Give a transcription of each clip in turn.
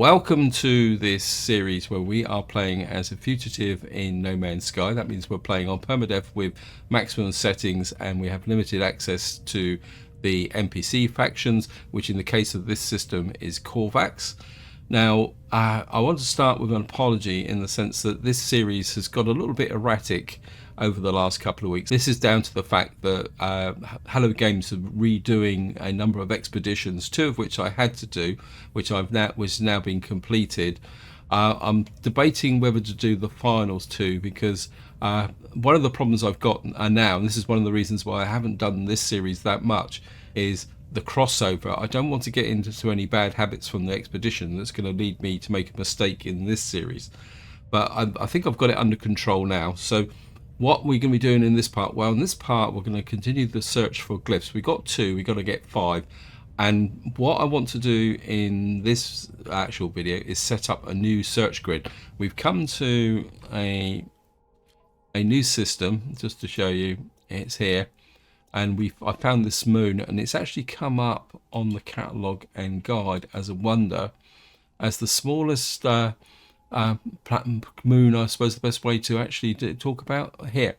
Welcome to this series where we are playing as a fugitive in No Man's Sky. That means we're playing on Permadeath with maximum settings, and we have limited access to the NPC factions, which in the case of this system is Korvax. Now, I want to start with an apology in the sense that this series has got a little bit erratic over the last couple of weeks. This is down to the fact that Hello Games are redoing a number of expeditions, two of which I had to do, which was now being completed. I'm debating whether to do the finals too, because one of the problems I've got now, and this is one of the reasons why I haven't done this series that much, is the crossover. I don't want to get into any bad habits from the expedition that's going to lead me to make a mistake in this series. But I think I've got it under control now. So what we're going to be doing in this part? Well, in this part, we're going to continue the search for glyphs. We got 2, we got to get 5. And what I want to do in this actual video is set up a new search grid. We've come to a new system, just to show you. It's here. And I found this moon, and it's actually come up on the catalogue and guide as a wonder, as the smallest moon, I suppose the best way to actually talk about here.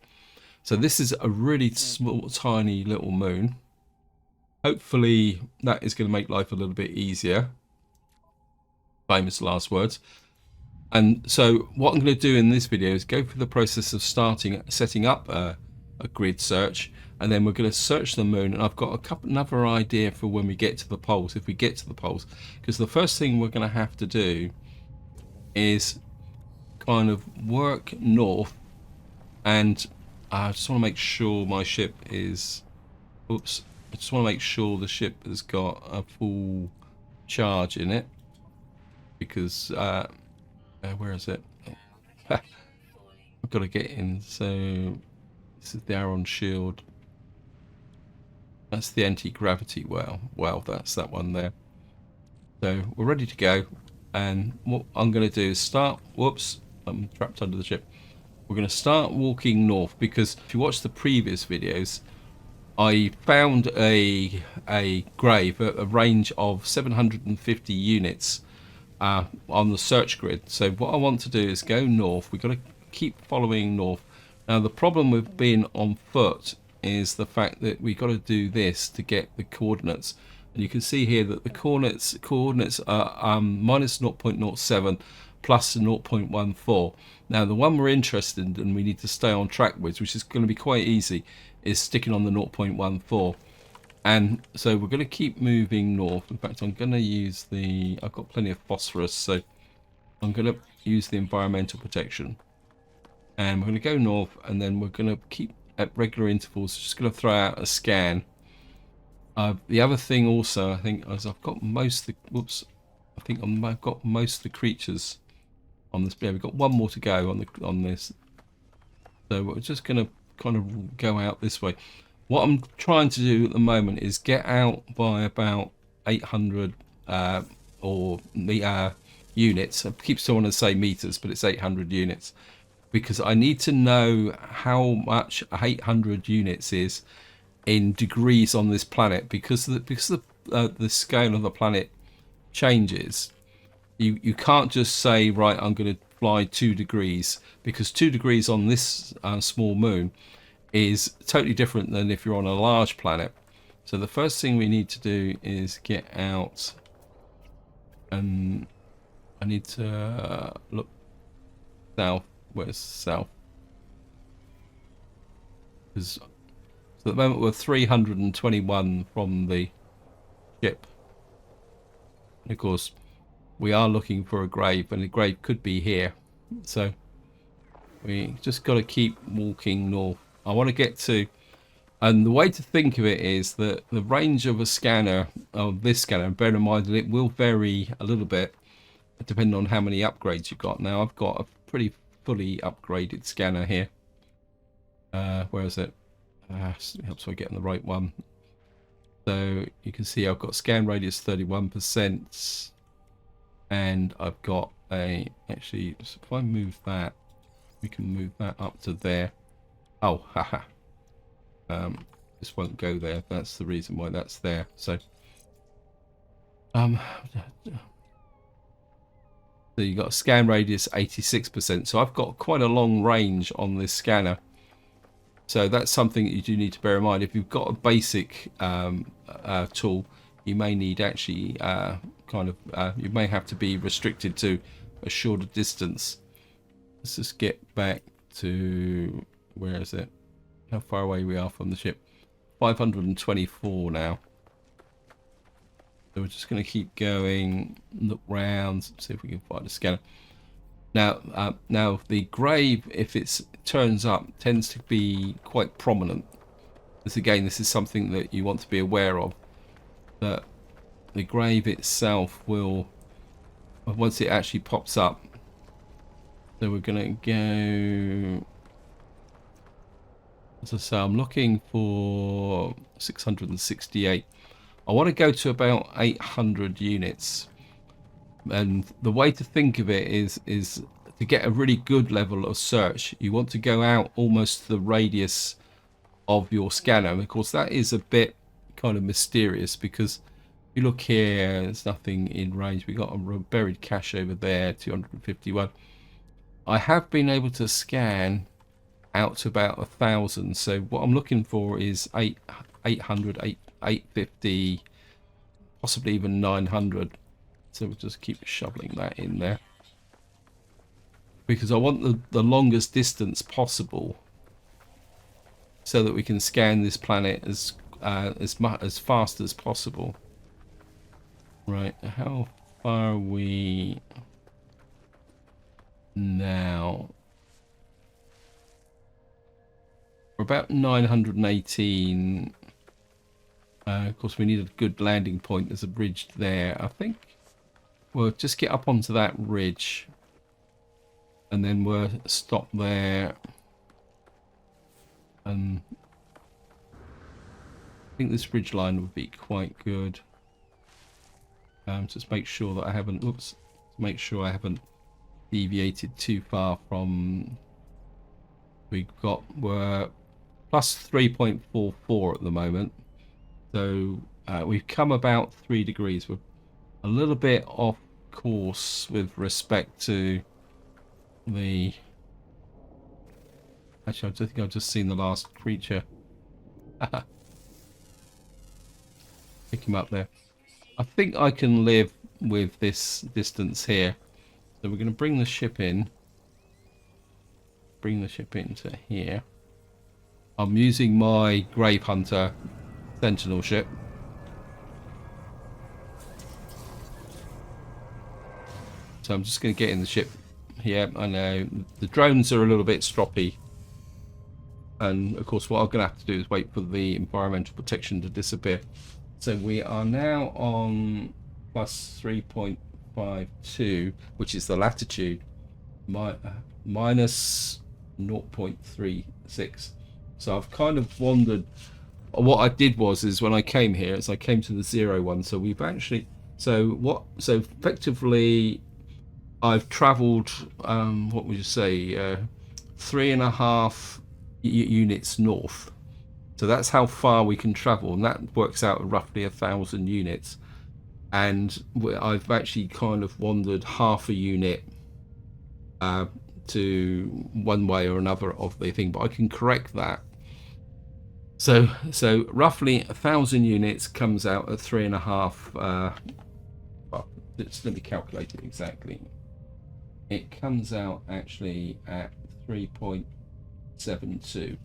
So this is a really small, tiny little moon. Hopefully that is going to make life a little bit easier. Famous last words. And so what I'm going to do in this video is go through the process of setting up a grid search, and then we're going to search the moon. And I've got another idea for when we get to the poles, if we get to the poles, because the first thing we're going to have to do is kind of work north, and I just want to make sure my ship is, I just want to make sure the ship has got a full charge in it, because where is it? I've got to get in. So this is the Aron shield, that's the anti-gravity well, that's that one there. So we're ready to go. And what I'm going to do is start, I'm trapped under the ship. We're going to start walking north, because if you watch the previous videos, I found a grave at a range of 750 units on the search grid. So what I want to do is go north. We've got to keep following north. Now the problem with being on foot is the fact that we've got to do this to get the coordinates. And you can see here that the coordinates are minus 0.07 plus 0.14. Now the one we're interested in and we need to stay on track with, which is going to be quite easy, is sticking on the 0.14. And so we're going to keep moving north. In fact, I'm going to use I've got plenty of phosphorus, so I'm going to use the environmental protection. And we're going to go north, and then we're going to keep at regular intervals, just going to throw out a scan. The other thing also, I think, is I've got most of the, I've got most of the creatures on this. Yeah, we've got one more to go on this. So we're just going to kind of go out this way. What I'm trying to do at the moment is get out by about 800 units. I keep still want to say meters, but it's 800 units, because I need to know how much 800 units is in degrees on this planet, because the scale of the planet changes. You can't just say, right, I'm going to fly 2 degrees, because 2 degrees on this small moon is totally different than if you're on a large planet. So the first thing we need to do is get out, and I need to look south. Where's south? Because so at the moment we're 321 from the ship. And of course, we are looking for a grave, and the grave could be here. So we just got to keep walking north. I want to get to, and the way to think of it is that the range of a scanner, of this scanner, bear in mind that it will vary a little bit depending on how many upgrades you've got. Now I've got a pretty fully upgraded scanner here. Where is it? Helps me get on the right one. So you can see I've got scan radius 31%, and I've got actually, so if I move that, we can move that up to there. Oh, haha. This won't go there. That's the reason why that's there. So So you've got a scan radius 86%. So I've got quite a long range on this scanner. So that's something that you do need to bear in mind. If you've got a basic tool, you may need actually you may have to be restricted to a shorter distance. Let's just get back to, where is it? How far away we are from the ship. 524 now. So we're just going to keep going, look round, see if we can find a scanner. Now, now the grave, if it turns up, tends to be quite prominent. This is something that you want to be aware of. That the grave itself will, once it actually pops up. So we're going to go. As I say, I'm looking for 668. I want to go to about 800 units. And the way to think of it is to get a really good level of search, you want to go out almost the radius of your scanner. And of course, that is a bit kind of mysterious, because if you look here, there's nothing in range. We got a buried cache over there, 251. I have been able to scan out to about 1,000. So what I'm looking for is 800, 850, possibly even 900. So we'll just keep shoveling that in there, because I want the longest distance possible, so that we can scan this planet as fast as possible. Right, how far are we now? We're about 918. Of course, we need a good landing point. There's a bridge there, I think. We'll just get up onto that ridge, and then we'll stop there. And I think this ridge line would be quite good. Just make sure that I haven't, make sure I haven't deviated too far from. We're plus 3.44 at the moment, so we've come about 3 degrees. We're a little bit off course with respect to the. Actually, I think I've just seen the last creature. Pick him up there. I think I can live with this distance here. So we're going to bring the ship in. Bring the ship into here. I'm using my Grave Hunter Sentinel ship. So I'm just going to get in the ship here. I know the drones are a little bit stroppy. And of course, what I'm going to have to do is wait for the environmental protection to disappear. So we are now on plus 3.52, which is the latitude, minus 0.36. So I've kind of wandered. What I did is when I came here, I came to the 0 1. So we've actually, so effectively, I've travelled, what would you say, 3.5 units north. So that's how far we can travel, and that works out at roughly 1,000 units. And I've actually kind of wandered half a unit to one way or another of the thing, but I can correct that. So roughly 1,000 units comes out at 3.5. Well, let me calculate it exactly. It comes out actually at 3.72.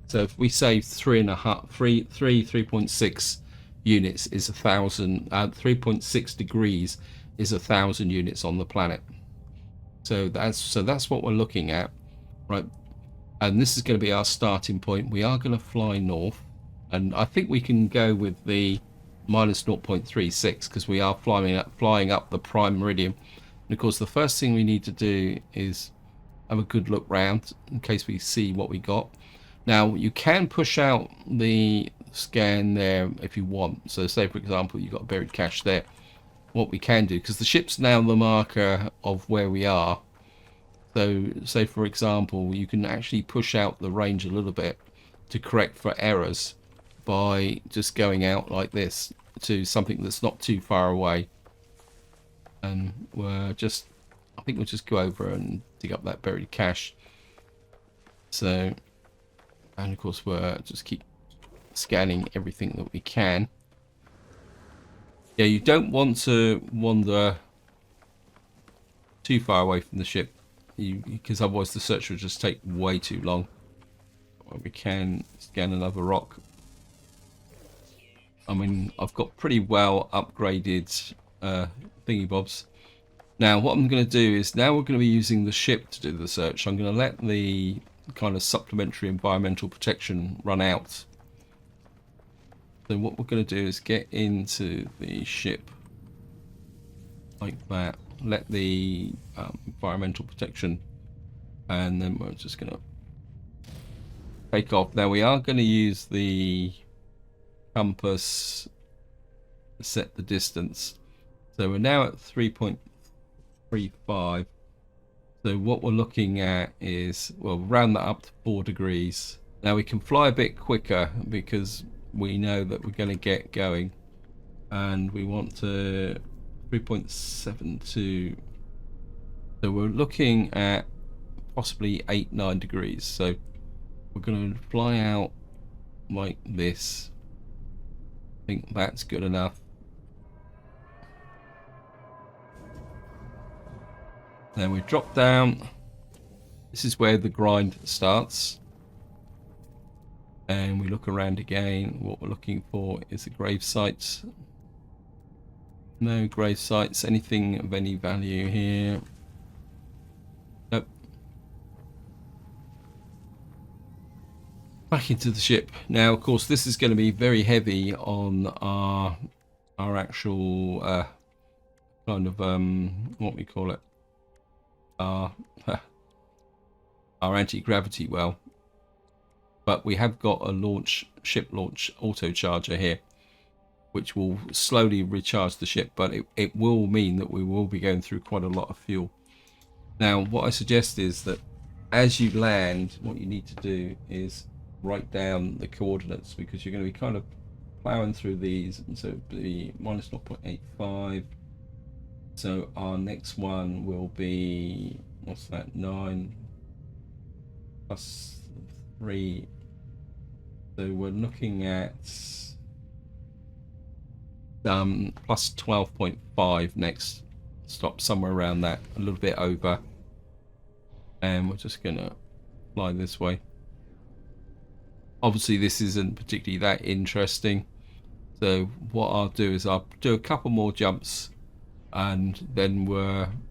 So if we say 3.6 units is 1,000. 3.6 degrees is 1,000 units on the planet. So that's what we're looking at, right? And this is going to be our starting point. We are going to fly north, and I think we can go with the minus 0.36 because we are flying up the prime meridian. And of course, the first thing we need to do is have a good look round in case we see what we got. Now, you can push out the scan there if you want. So say, for example, you've got a buried cache there. What we can do, because the ship's now the marker of where we are. So say, for example, you can actually push out the range a little bit to correct for errors by just going out like this to something that's not too far away. And we're just think we'll just go over and dig up that buried cache. So, and of course we'll just keep scanning everything that we can. Yeah, you don't want to wander too far away from the ship, because otherwise the search will just take way too long. Well, we can scan another rock. I mean, I've got pretty well upgraded thingy bobs. Now, what I'm going to do is, now we're going to be using the ship to do the search. I'm going to let the kind of supplementary environmental protection run out. So what we're going to do is get into the ship like that. Let the environmental protection, and then we're just going to take off. Now we are going to use the compass to set the distance. So we're now at 3.35. So what we're looking at is, well, round that up to 4 degrees. Now we can fly a bit quicker because we know that we're going to get going, and we want to 3.72. So we're looking at possibly 8-9 degrees. So we're going to fly out like this. I think that's good enough. Then we drop down. This is where the grind starts. And we look around again. What we're looking for is the grave sites. No grave sites. Anything of any value here? Nope. Back into the ship. Now, of course, this is going to be very heavy on our actual kind of what we call it, our anti-gravity well. But we have got a ship launch auto charger here, which will slowly recharge the ship, but it will mean that we will be going through quite a lot of fuel. Now, what I suggest is that as you land, what you need to do is write down the coordinates, because you're going to be kind of plowing through these. And so it'll be minus 0.85. So our next one will be, what's that, 9 plus 3. So we're looking at plus 12.5 next stop, somewhere around that, a little bit over. And we're just going to fly this way. Obviously this isn't particularly that interesting, so what I'll do is I'll do a couple more jumps, and then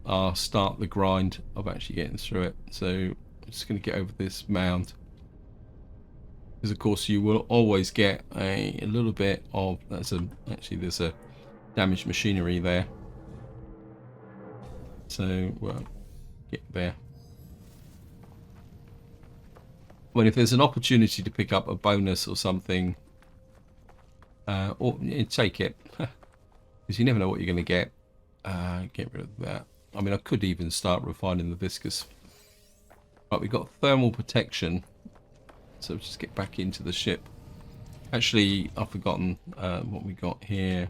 I'll start the grind of actually getting through it. So I'm just going to get over this mound, because of course you will always get a little bit of, actually there's a damaged machinery there, so we'll get there. Well, if there's an opportunity to pick up a bonus or something, or take it, because you never know what you're going to get. Get rid of that. I mean, I could even start refining the viscous. But we've got thermal protection, so just get back into the ship. Actually, I've forgotten what we got here.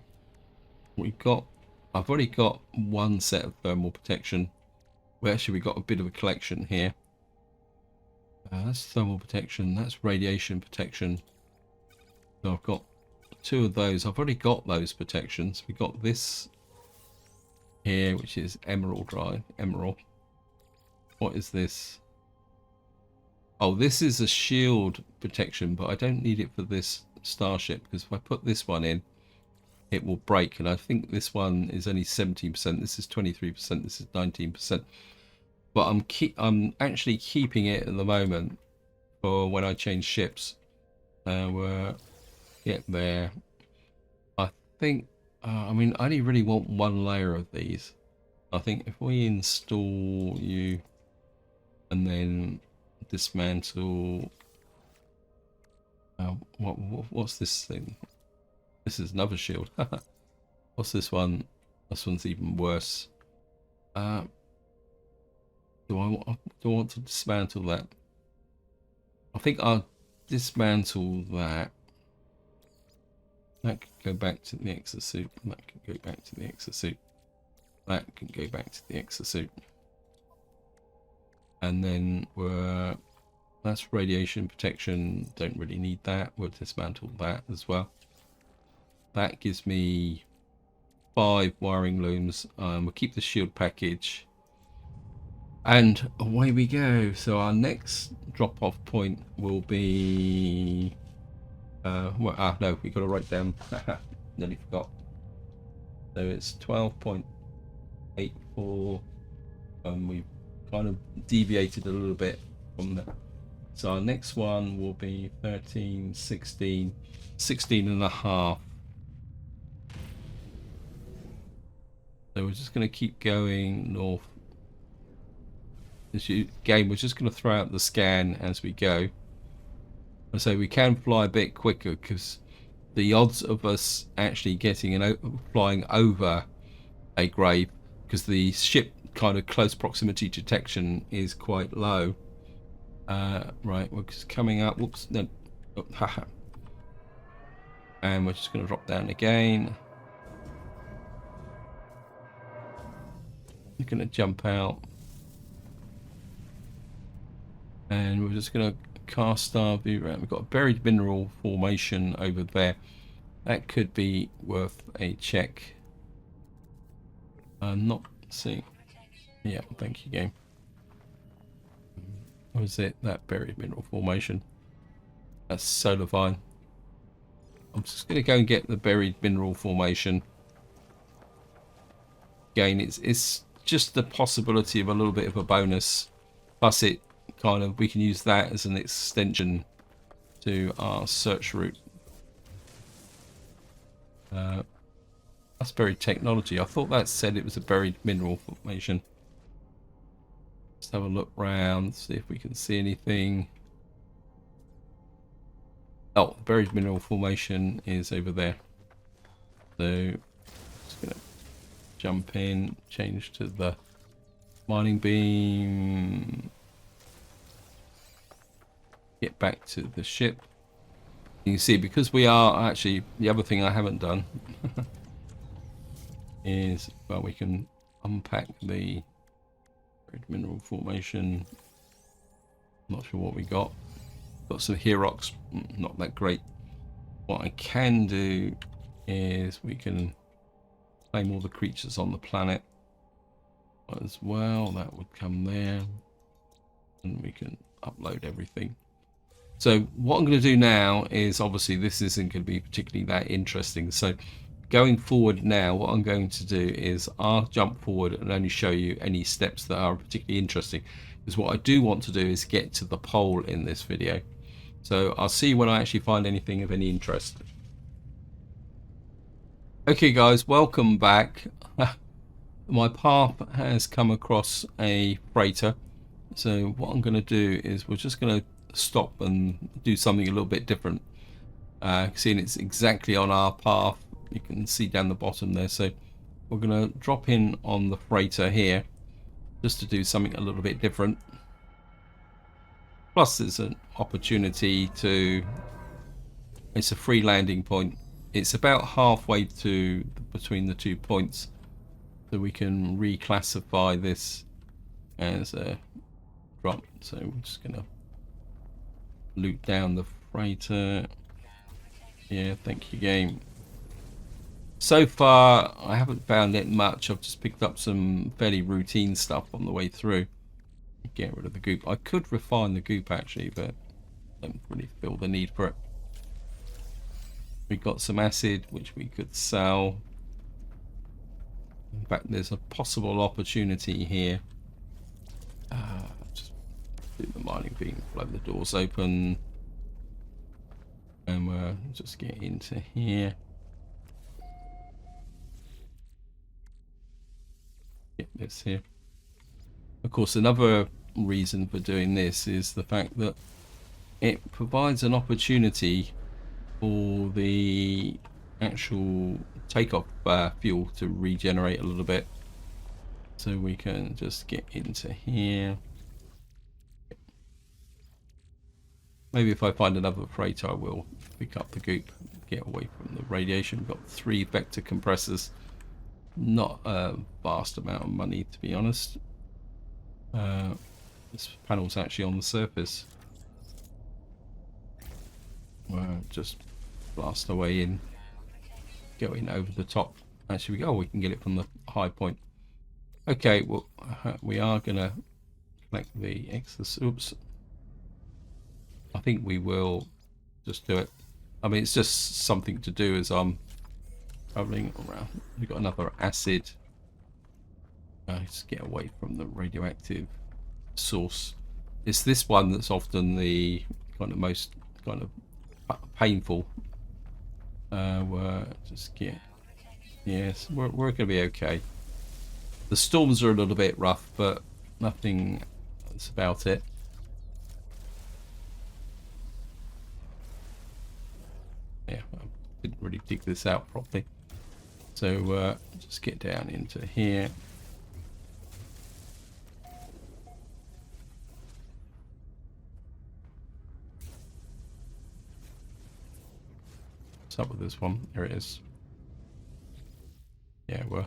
I've already got one set of thermal protection. Well, actually, we got a bit of a collection here. That's thermal protection, that's radiation protection. So I've got 2 of those. I've already got those protections. We got this here, which is emerald drive. Emerald. What is this? Oh, this is a shield protection, but I don't need it for this starship, because if I put this one in, it will break. And I think this one is only 17%. This is 23%. This is 19%. But I'm actually keeping it at the moment for when I change ships. We're get there. I think. I mean, I only really want 1 layer of these. I think if we install you and then dismantle. What's this thing? This is another shield. What's this one? This one's even worse. Do I want to dismantle that? I think I'll dismantle that. That can go back to the exosuit. That can go back to the exosuit. That can go back to the exosuit. And then that's radiation protection. Don't really need that. We'll dismantle that as well. That gives me 5 wiring looms. We'll keep the shield package. And away we go. So our next drop-off point will be... no, we've got to write down. Nearly forgot. So it's 12.84. We've kind of deviated a little bit from that. So our next one will be 13, 16, 16 and a half. So we're just going to keep going north. Again, we're just going to throw out the scan as we go. And so we can fly a bit quicker because the odds of us actually getting flying over a grave, because the ship kind of close proximity detection is quite low. Right, we're just coming up. Whoops, no. Oh, haha. And we're just going to drop down again. We're going to jump out. And we're just going to cast our view around. We've got a buried mineral formation over there. That could be worth a check. I'm not seeing. Yeah, thank you, game. What is it? That buried mineral formation. That's solar vine. I'm just going to go and get the buried mineral formation. Again, it's just the possibility of a little bit of a bonus. Plus, it kind of, we can use that as an extension to our search route. That's buried technology. I thought that said it was a buried mineral formation. Let's have a look round, see if we can see anything. Oh, the buried mineral formation is over there. So, just gonna jump in, change to the mining beam. Get back to the ship. You can see, because we are actually, the other thing I haven't done is, well, we can unpack the mineral formation. Not sure what we got. Got some Herox, not that great. What I can do is we can claim all the creatures on the planet as well. That would come there. And we can upload everything. So what I'm going to do now is, obviously this isn't going to be particularly that interesting. So going forward now, what I'm going to do is I'll jump forward and only show you any steps that are particularly interesting. Because what I do want to do is get to the pole in this video. So I'll see when I actually find anything of any interest. Okay guys, welcome back. My path has come across a freighter. So what I'm going to do is we're just going to stop and do something a little bit different. Seeing it's exactly on our path, you can see down the bottom there. So we're going to drop in on the freighter here just to do something a little bit different. Plus there's an opportunity to, it's a free landing point. It's about halfway to between the 2 points, so we can reclassify this as a drop. So we're just gonna loot down the freighter. Yeah, thank you, game. So far I haven't found it much. I've just picked up some fairly routine stuff on the way through. Get rid of the goop. I could refine the goop actually, but I don't really feel the need for it. We got some acid which we could sell. In fact, there's a possible opportunity here. Just do the mining beam, blow the doors open, and we'll just get into here. Get this here. Of course, another reason for doing this is the fact that it provides an opportunity for the actual takeoff fuel to regenerate a little bit. So we can just get into here. Maybe if I find another freighter, I will pick up the goop, get away from the radiation. We've got 3 vector compressors. Not a vast amount of money, to be honest. this panel's actually on the surface. We'll just blast our way in, going over the top. Actually, we can get it from the high point. Okay, well, we are gonna collect the excess. Oops. I think we will just do it. I mean, it's just something to do as I'm traveling around. We've got another acid. Let's get away from the radioactive source. It's this one that's often the kind of most kind of painful. Just get. Yes, we're gonna be okay. The storms are a little bit rough, but nothing. That's about it. Yeah, I didn't really dig this out properly. So just get down into here. What's up with this one? There it is. Yeah, well.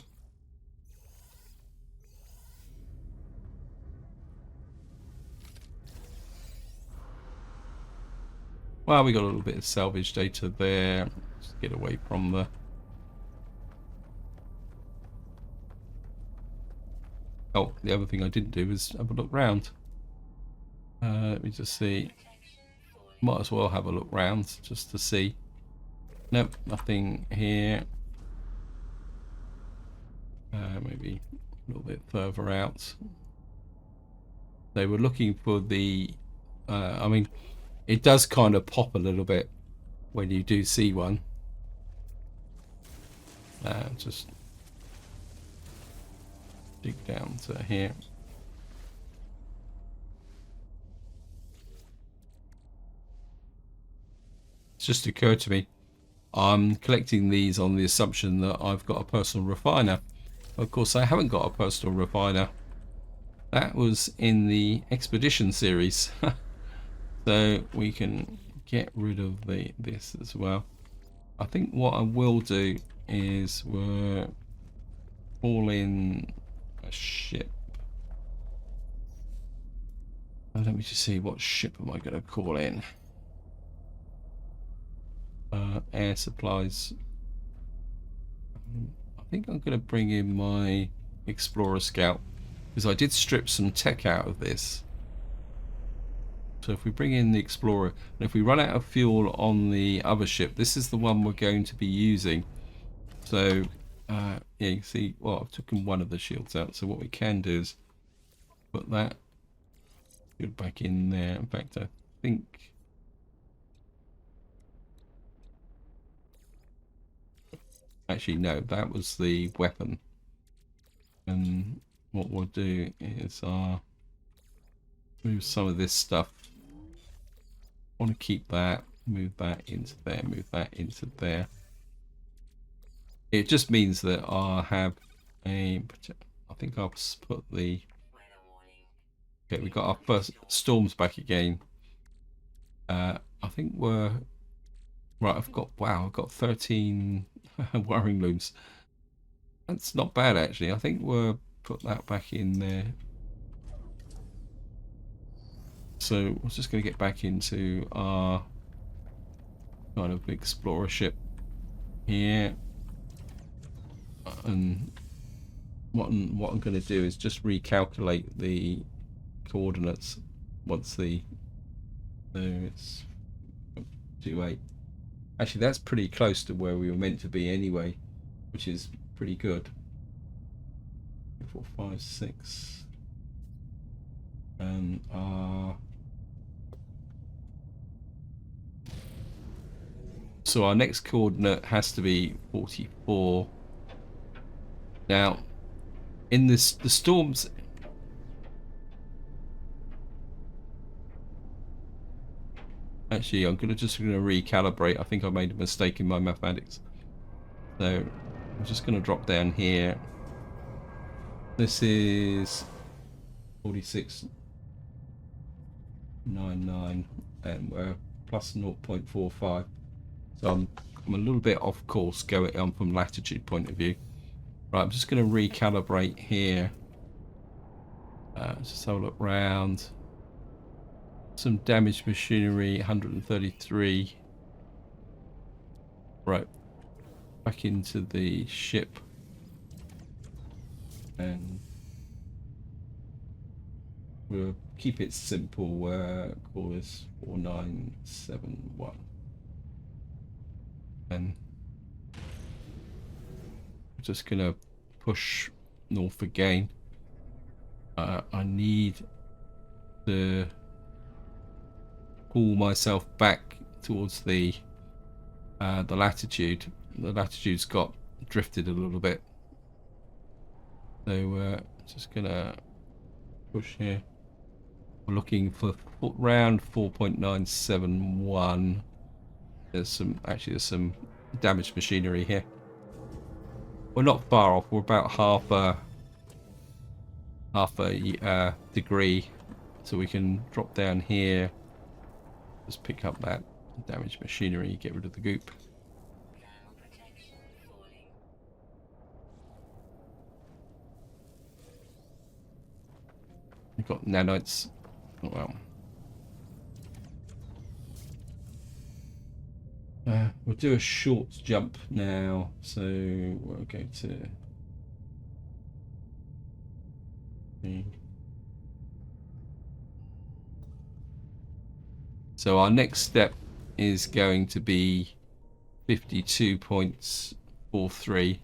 Well, we got a little bit of salvage data there. Just get away from the... Oh, the other thing I didn't do was have a look round. Let me just see. Might as well have a look round just to see. Nope, nothing here. Maybe a little bit further out. They were looking for the... I mean... It does kind of pop a little bit when you do see one. Just dig down to here. It's just occurred to me, I'm collecting these on the assumption that I've got a personal refiner. Of course, I haven't got a personal refiner. That was in the expedition series. So we can get rid of this as well. I think what I will do is we'll call in a ship. Let me just see, what ship am I going to call in? Air supplies. I think I'm going to bring in my Explorer Scout, because I did strip some tech out of this. So if we bring in the Explorer, and if we run out of fuel on the other ship, this is the one we're going to be using. So yeah, you can see, well, I've taken one of the shields out. So what we can do is put that shield back in there. In fact, I think actually no, that was the weapon. And what we'll do is move some of this stuff. I want to keep that, move that into there, move that into there. It just means that I'll have a... I think I'll put the... Okay, we got our first storms back again. I think we're... Right, I've got... Wow, I've got 13 wiring looms. That's not bad, actually. I think we'll put that back in there. So we're just going to get back into our kind of explorer ship here, and what I'm going to do is just recalculate the coordinates once the it's 28. Actually, that's pretty close to where we were meant to be anyway, which is pretty good. 4, 5, 6, and so our next coordinate has to be 44. Now, in the storms, actually, I'm just going to recalibrate. I think I made a mistake in my mathematics. So I'm just going to drop down here. This is 46.99, and we're plus 0.45. So I'm a little bit off course going on from latitude point of view. Right, I'm just going to recalibrate here. Just have a look round. Some damaged machinery, 133. Right, back into the ship. And we'll keep it simple. Call this 4971. And I'm just gonna push north again. I need to pull myself back towards the latitude. The latitude's got drifted a little bit, so just gonna push here. We're looking for round 4.971. There's some damaged machinery here. We're not far off. We're about half a degree, so we can drop down here. Just pick up that damaged machinery, get rid of the goop. We've got nanites. Oh, well. We'll do a short jump now, so we'll go to... So our next step is going to be 52.43.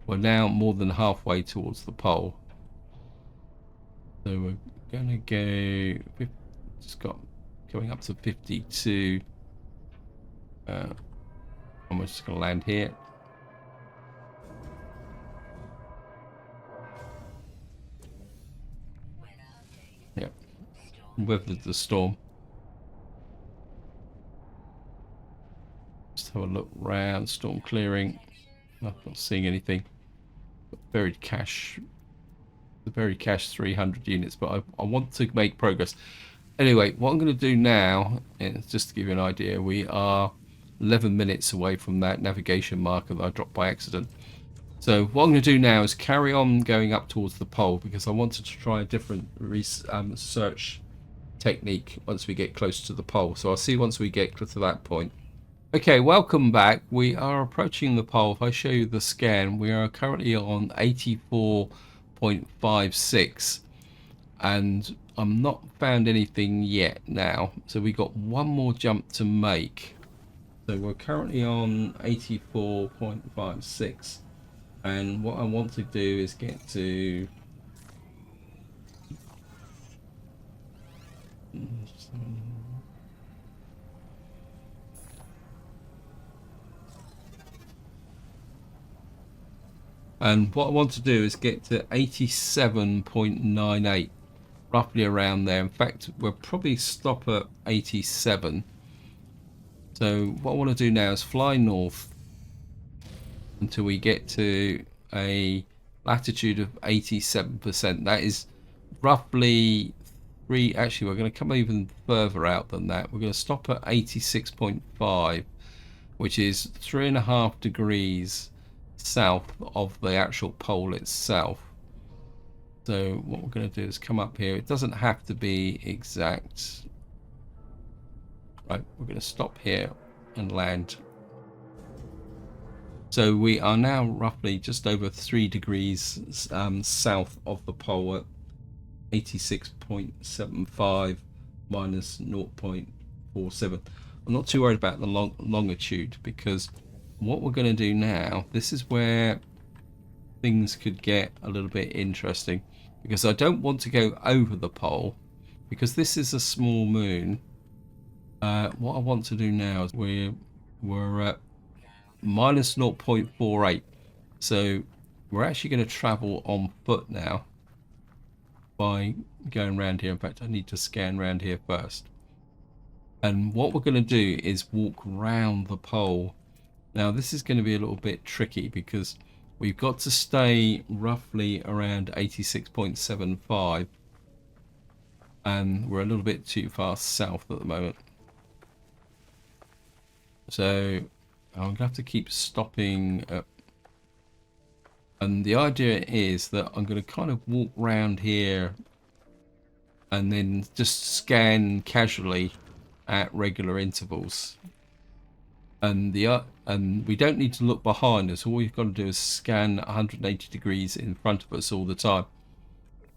We're now more than halfway towards the pole. So we're gonna go, just got going up to 52. And we're just gonna land here. Yep, weathered the storm. Just have a look round, storm clearing. I'm not seeing anything. Buried cache. The buried cache 300 units, but I want to make progress. Anyway, what I'm going to do now is just to give you an idea, we are 11 minutes away from that navigation marker that I dropped by accident. So what I'm going to do now is carry on going up towards the pole, because I wanted to try a different search technique once we get close to the pole. So I'll see you once we get to that point. Okay, welcome back. We are approaching the pole. If I show you the scan, we are currently on 84.56, and I'm not found anything yet now. So we got one more jump to make. So we're currently on 84.56, and what I want to do is get to and what I want to do is get to 87.98, roughly around there. In fact, we'll probably stop at 87. So what I want to do now is fly north until we get to a latitude of 87%. That is roughly actually we're going to come even further out than that. We're going to stop at 86.5, which is 3.5 degrees south of the actual pole itself. So what we're going to do is come up here. It doesn't have to be exact. Right, we're going to stop here and land. So we are now roughly just over 3 degrees south of the pole at 86.75 minus 0.47. I'm not too worried about the longitude, because what we're going to do now, this is where things could get a little bit interesting, because I don't want to go over the pole, because this is a small moon. What I want to do now is we're at minus 0.48, so we're actually going to travel on foot now by going around here. In fact, I need to scan around here first, and what we're going to do is walk round the pole. Now this is going to be a little bit tricky, because we've got to stay roughly around 86.75, and we're a little bit too far south at the moment. So I'm going to have to keep stopping at And the idea is that I'm going to kind of walk around here and then just scan casually at regular intervals. And we don't need to look behind us. All we've got to do is scan 180 degrees in front of us all the time.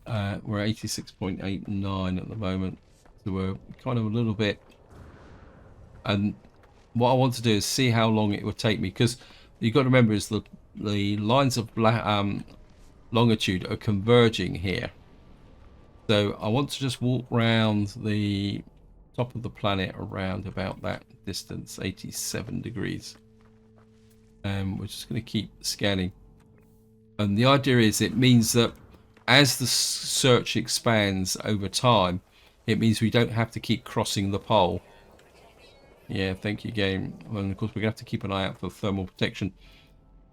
We're 86.89 at the moment, so we're kind of a little bit. And what I want to do is see how long it will take me, because you've got to remember is the lines of longitude are converging here. So I want to just walk around the top of the planet around about that distance, 87 degrees. And we're just going to keep scanning. And the idea is it means that as the search expands over time, it means we don't have to keep crossing the pole. Yeah, thank you, game. And of course, we're going to have to keep an eye out for thermal protection.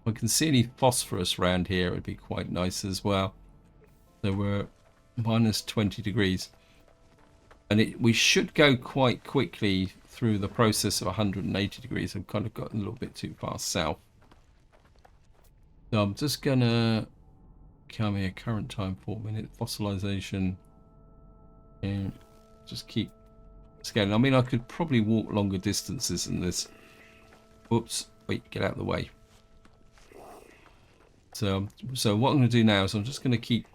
If I can see any phosphorus around here, it would be quite nice as well. So we're minus 20 degrees. And we should go quite quickly through the process of 180 degrees. I've kind of got a little bit too far south. So I'm just going to come here. Current time 4 minutes. Fossilization. And just keep scanning. I mean, I could probably walk longer distances than this. Whoops. Wait, get out of the way. So what I'm going to do now is I'm just going to keep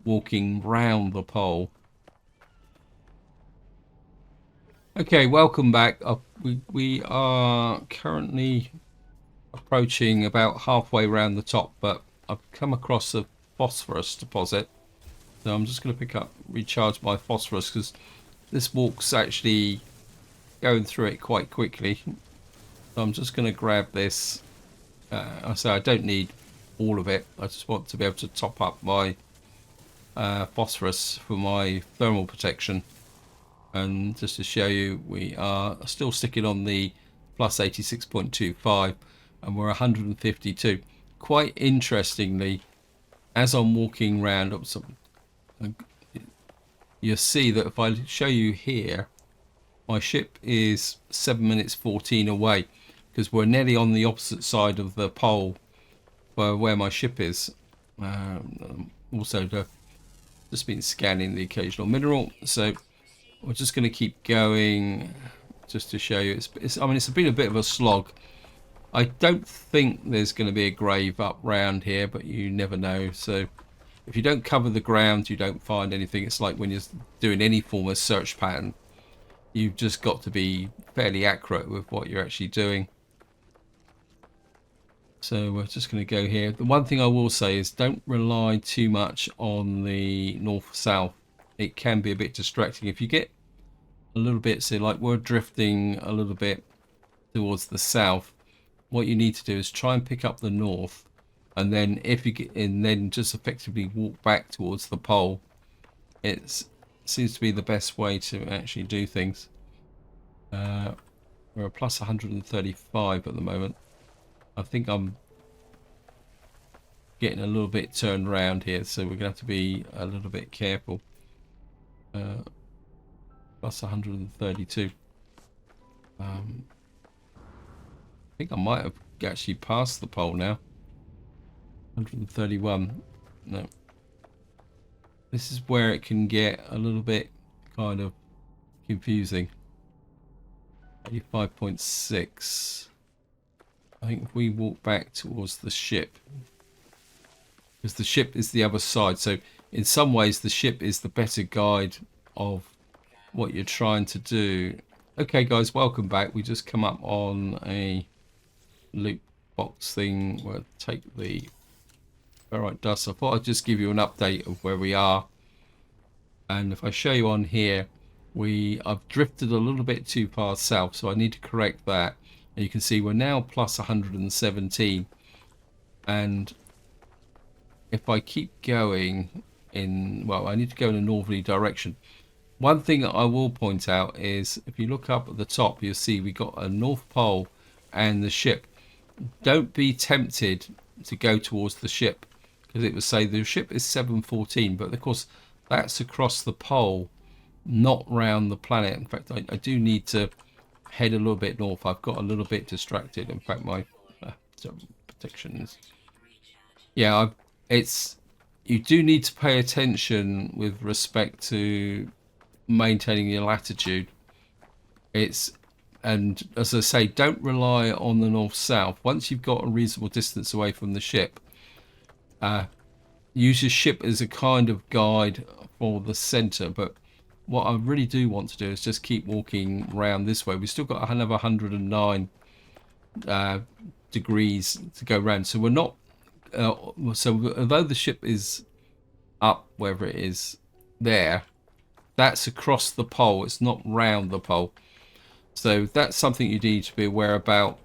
walking round the pole. Okay, welcome back. We are currently approaching about halfway around the top, but I've come across a phosphorus deposit. So I'm just going to recharge my phosphorus, because this walk's actually going through it quite quickly. So I'm just going to grab this. I say I don't need all of it. I just want to be able to top up my phosphorus for my thermal protection. And just to show you, we are still sticking on the plus 86.25, and we're 152. Quite interestingly, as I'm walking around, you'll see that if I show you here, my ship is 7 minutes 14 away, because we're nearly on the opposite side of the pole where my ship is. Also, just been scanning the occasional mineral, so we're just going to keep going just to show you. I mean, it's been a bit of a slog. I don't think there's going to be a grave up round here, but you never know. So if you don't cover the ground, you don't find anything. It's like when you're doing any form of search pattern, you've just got to be fairly accurate with what you're actually doing. So we're just going to go here. The one thing I will say is don't rely too much on the north-south. It can be a bit distracting. If you get a little bit, so like we're drifting a little bit towards the south, what you need to do is try and pick up the north, and then then just effectively walk back towards the pole. It seems to be the best way to actually do things. We're a plus 135 at the moment. I think I'm getting a little bit turned around here, so we're going to have to be a little bit careful. Plus 132. I think I might have actually passed the pole now. 131. No. This is where it can get a little bit kind of confusing. 85.6. I think if we walk back towards the ship, because the ship is the other side, so in some ways the ship is the better guide of what you're trying to do. Okay guys, welcome back. We just come up on a loot box thing. We'll take the ferrite dust. I thought I'd just give you an update of where we are. And if I show you on here, I've drifted a little bit too far south, so I need to correct that. And you can see we're now plus 117. And if I keep going well, I need to go in a northerly direction. One thing that I will point out is if you look up at the top, you'll see we got a North Pole and the ship. Don't be tempted to go towards the ship, because it would say the ship is 714, but of course that's across the pole, not round the planet. In fact, I do need to head a little bit north. I've got a little bit distracted. In fact, my protection is Yeah, it's you do need to pay attention with respect to maintaining your latitude. It's and as I say, don't rely on the north-south. Once you've got a reasonable distance away from the ship, use your ship as a kind of guide for the center. But what I really do want to do is just keep walking around this way. We've still got another 109 degrees to go around, so we're not. So although the ship is up wherever it is there, that's across the pole. It's not round the pole. So that's something you need to be aware about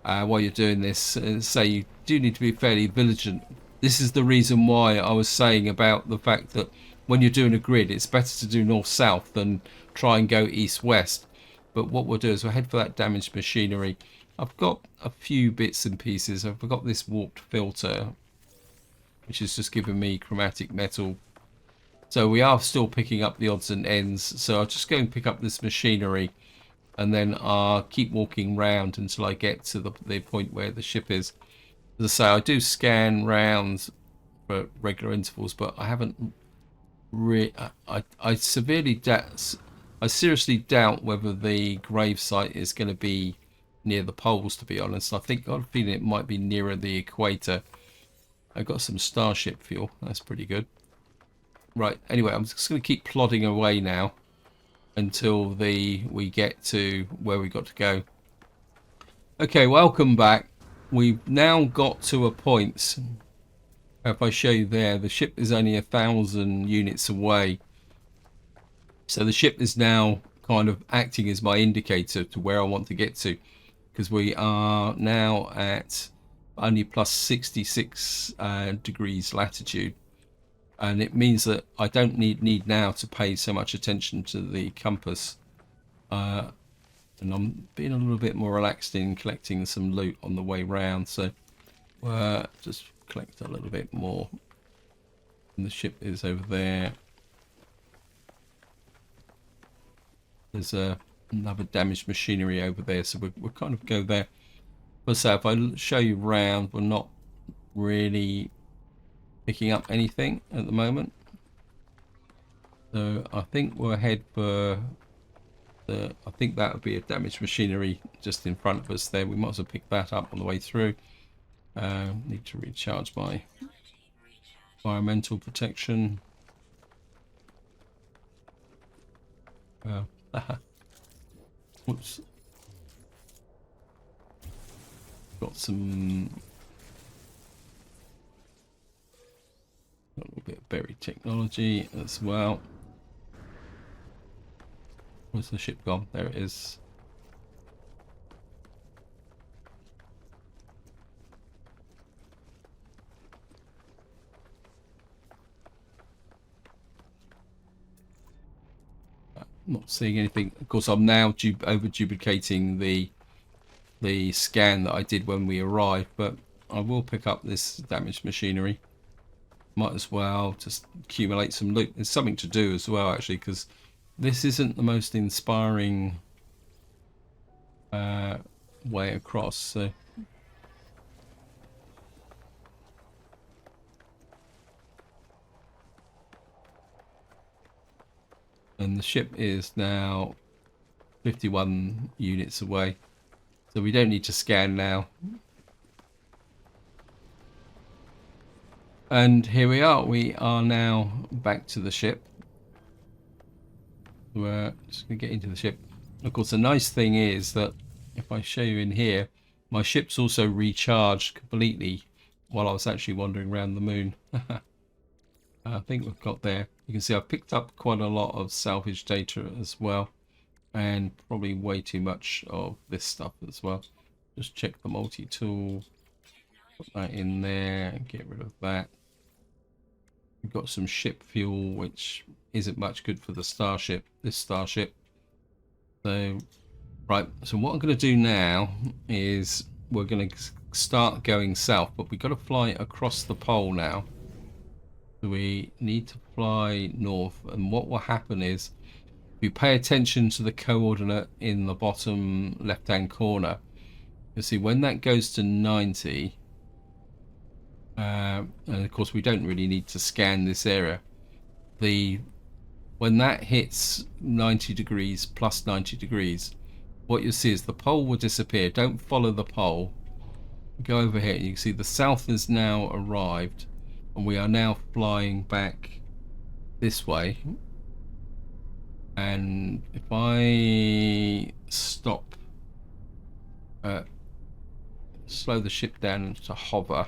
while you're doing this. Say you do need to be fairly vigilant. This is the reason why I was saying about the fact that when you're doing a grid, it's better to do north-south than try and go east-west. But what we'll do is we'll head for that damaged machinery. I've got a few bits and pieces. I've got this warped filter, which is just giving me chromatic metal. So we are still picking up the odds and ends. So I'll just go and pick up this machinery, and then I'll keep walking round until I get to the point where the ship is. As I say, I do scan round for regular intervals, but I haven't really. I seriously doubt whether the grave site is going to be near the poles, to be honest. I think I've a feeling it might be nearer the equator. I got some starship fuel. That's pretty good. Right. Anyway, I'm just going to keep plodding away now until we get to where we got to go. Okay, welcome back. We've now got to a point. If I show you there, the ship is only 1,000 units away. So the ship is now kind of acting as my indicator to where I want to get to, because we are now at only plus 66 degrees latitude. And it means that I don't need now to pay so much attention to the compass. And I'm being a little bit more relaxed in collecting some loot on the way round. So just collect a little bit more. And the ship is over there. There's another damaged machinery over there. So we'll kind of go there. But so if I show you round, we're not really picking up anything at the moment. So I think we'll head for I think that would be a damaged machinery just in front of us there. We might as well pick that up on the way through. Need to recharge my environmental protection. Whoops. Got some a little bit of buried technology as well. Where's the ship gone? There it is. Not seeing anything. Of course, I'm now over duplicating the scan that I did when we arrived, but I will pick up this damaged machinery. Might as well just accumulate some loot. There's something to do as well, actually, because this isn't the most inspiring way across. So and the ship is now 51 units away, so we don't need to scan now. And here we are. We are now back to the ship. We're just going to get into the ship. Of course, the nice thing is that if I show you in here, my ship's also recharged completely while I was actually wandering around the moon. I think we've got there. You can see I've picked up quite a lot of salvage data as well, and probably way too much of this stuff as well. Just check the multi-tool, put that in there and get rid of that. We've got some ship fuel, which isn't much good for the starship, this starship. So, right, so what I'm going to do now is we're going to start going south, but we've got to fly across the pole now. So we need to fly north, and what will happen is if you pay attention to the coordinate in the bottom left hand corner, you'll see when that goes to 90, And of course we don't really need to scan this area. When that hits 90 degrees plus 90 degrees, what you'll see is the pole will disappear. Don't follow the pole. Go over here. You can see the south has now arrived, and we are now flying back this way. And if I stop, slow the ship down to hover,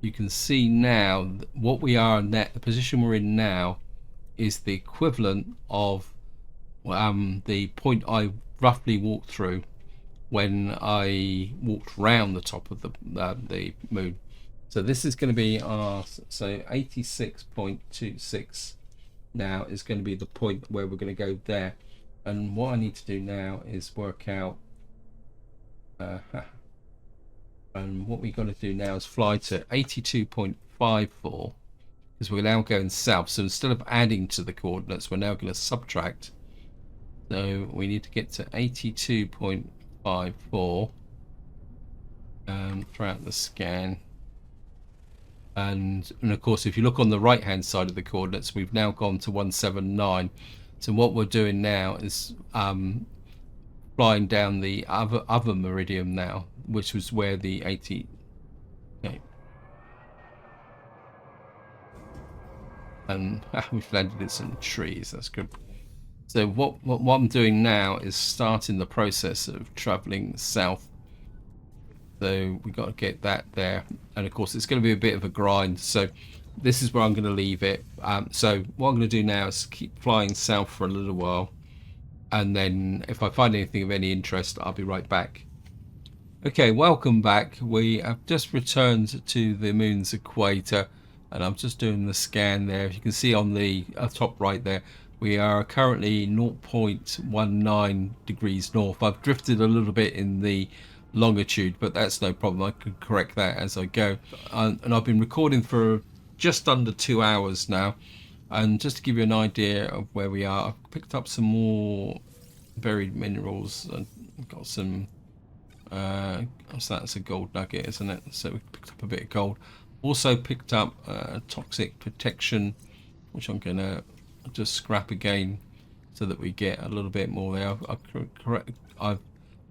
you can see now what we are now. The position we're in now is the equivalent of the point I roughly walked through when I walked round the top of the moon. So this is going to be our 86.26 now is going to be the point where we're going to go there. And what I need to do now is work out and what we've got to do now is fly to 82.54 because we're now going south. So instead of adding to the coordinates, we're now going to subtract. So we need to get to 82.54 throughout the scan. And of course, if you look on the right hand side of the coordinates, we've now gone to 179. So what we're doing now is flying down the other meridian now, which was where the 80. Okay. And we've landed in some trees. That's good. So what I'm doing now is starting the process of traveling south. So we got to get that there, and of course it's going to be a bit of a grind. So this is where I'm going to leave it. So what I'm going to do now is keep flying south for a little while, and then if I find anything of any interest, I'll be right back. Okay, welcome back. We have just returned to the moon's equator, and I'm just doing the scan there. If you can see on the top right there, we are currently 0.19 degrees north. I've drifted a little bit in the longitude, but that's no problem. I can correct that as I go. And I've been recording for just under 2 hours now. And just to give you an idea of where we are, I've picked up some more buried minerals. And got some that's a gold nugget, isn't it? So we picked up a bit of gold. Also picked up toxic protection, which I'm gonna just scrap again so that we get a little bit more there. I've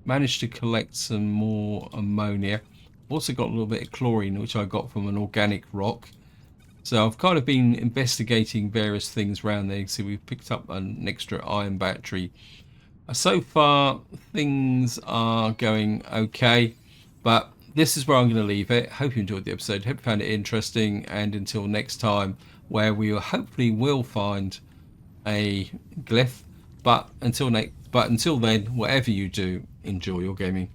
managed to collect some more ammonia. I've also got a little bit of chlorine, which I got from an organic rock. So I've kind of been investigating various things around there. So we've picked up an extra iron battery. So far things are going okay, but this is where I'm going to leave it. Hope you enjoyed the episode. Hope you found it interesting, and until next time, where we hopefully will find a glyph. But until then, whatever you do, enjoy your gaming.